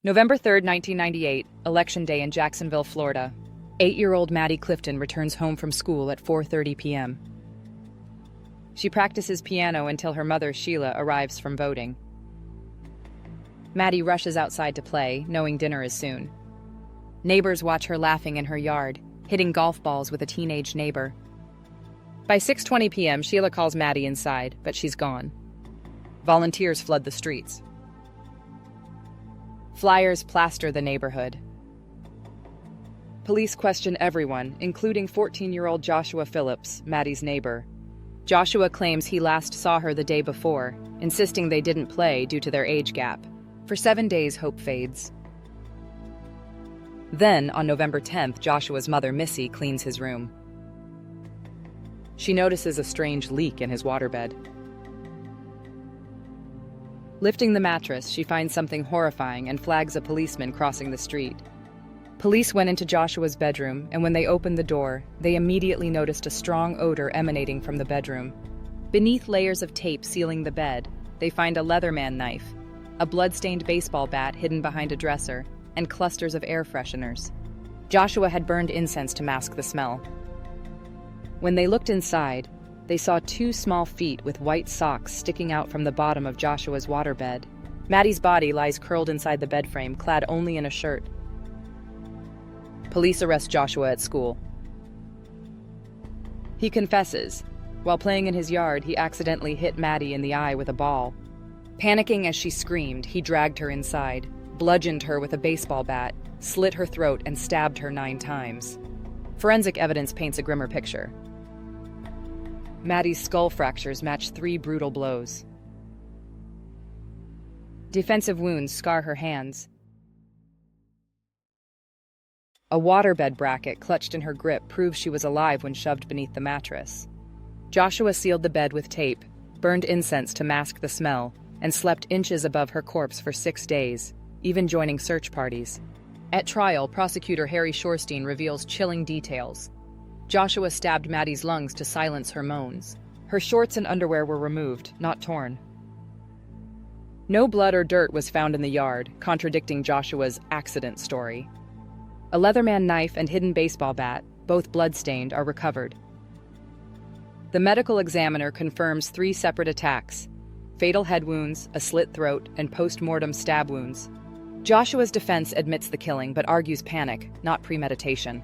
November 3rd, 1998, Election Day in Jacksonville, Florida. 8-year-old Maddie Clifton returns home from school at 4:30 p.m. She practices piano until her mother, Sheila, arrives from voting. Maddie rushes outside to play, knowing dinner is soon. Neighbors watch her laughing in her yard, hitting golf balls with a teenage neighbor. By 6:20 p.m., Sheila calls Maddie inside, but she's gone. Volunteers flood the streets. Flyers plaster the neighborhood. Police question everyone, including 14-year-old Joshua Phillips, Maddie's neighbor. Joshua claims he last saw her the day before, insisting they didn't play due to their age gap. For 7 days, hope fades. Then, on November 10th, Joshua's mother, Missy, cleans his room. She notices a strange leak in his waterbed. Lifting the mattress, she finds something horrifying and flags a policeman crossing the street. Police went into Joshua's bedroom, and when they opened the door, they immediately noticed a strong odor emanating from the bedroom. Beneath layers of tape sealing the bed, they find a Leatherman knife, a blood-stained baseball bat hidden behind a dresser, and clusters of air fresheners. Joshua had burned incense to mask the smell. When they looked inside, they saw 2 small feet with white socks sticking out from the bottom of Joshua's waterbed. Maddie's body lies curled inside the bed frame, clad only in a shirt. Police arrest Joshua at school. He confesses. While playing in his yard, he accidentally hit Maddie in the eye with a ball. Panicking as she screamed, he dragged her inside, bludgeoned her with a baseball bat, slit her throat, and stabbed her 9 times. Forensic evidence paints a grimmer picture. Maddie's skull fractures match 3 brutal blows. Defensive wounds scar her hands. A waterbed bracket clutched in her grip proves she was alive when shoved beneath the mattress. Joshua sealed the bed with tape, burned incense to mask the smell, and slept inches above her corpse for 6 days, even joining search parties. At trial, prosecutor Harry Shorstein reveals chilling details. Joshua stabbed Maddie's lungs to silence her moans. Her shorts and underwear were removed, not torn. No blood or dirt was found in the yard, contradicting Joshua's accident story. A Leatherman knife and hidden baseball bat, both blood-stained, are recovered. The medical examiner confirms 3 separate attacks: fatal head wounds, a slit throat, and post-mortem stab wounds. Joshua's defense admits the killing, but argues panic, not premeditation.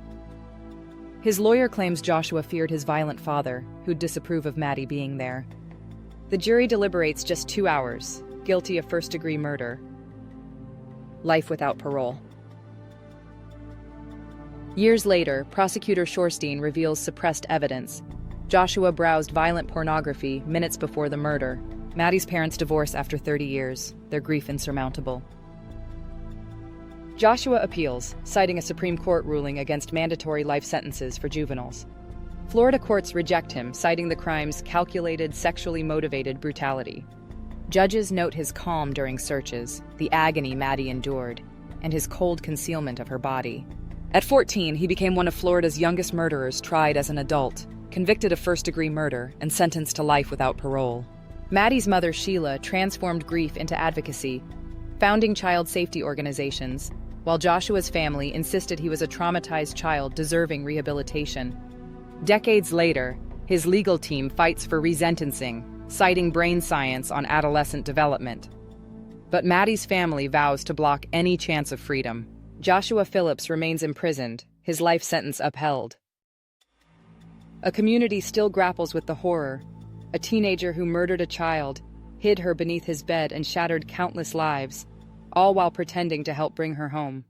His lawyer claims Joshua feared his violent father, who'd disapprove of Maddie being there. The jury deliberates just 2 hours, guilty of first-degree murder. Life without parole. Years later, prosecutor Shorstein reveals suppressed evidence. Joshua browsed violent pornography minutes before the murder. Maddie's parents divorce after 30 years, their grief insurmountable. Joshua appeals, citing a Supreme Court ruling against mandatory life sentences for juveniles. Florida courts reject him, citing the crime's calculated, sexually motivated brutality. Judges note his calm during searches, the agony Maddie endured, and his cold concealment of her body. At 14, he became one of Florida's youngest murderers tried as an adult, convicted of first-degree murder, and sentenced to life without parole. Maddie's mother, Sheila, transformed grief into advocacy, founding child safety organizations, while Joshua's family insisted he was a traumatized child deserving rehabilitation. Decades later, his legal team fights for resentencing, citing brain science on adolescent development. But Maddie's family vows to block any chance of freedom. Joshua Phillips remains imprisoned, his life sentence upheld. A community still grapples with the horror. A teenager who murdered a child, hid her beneath his bed, and shattered countless lives, all while pretending to help bring her home.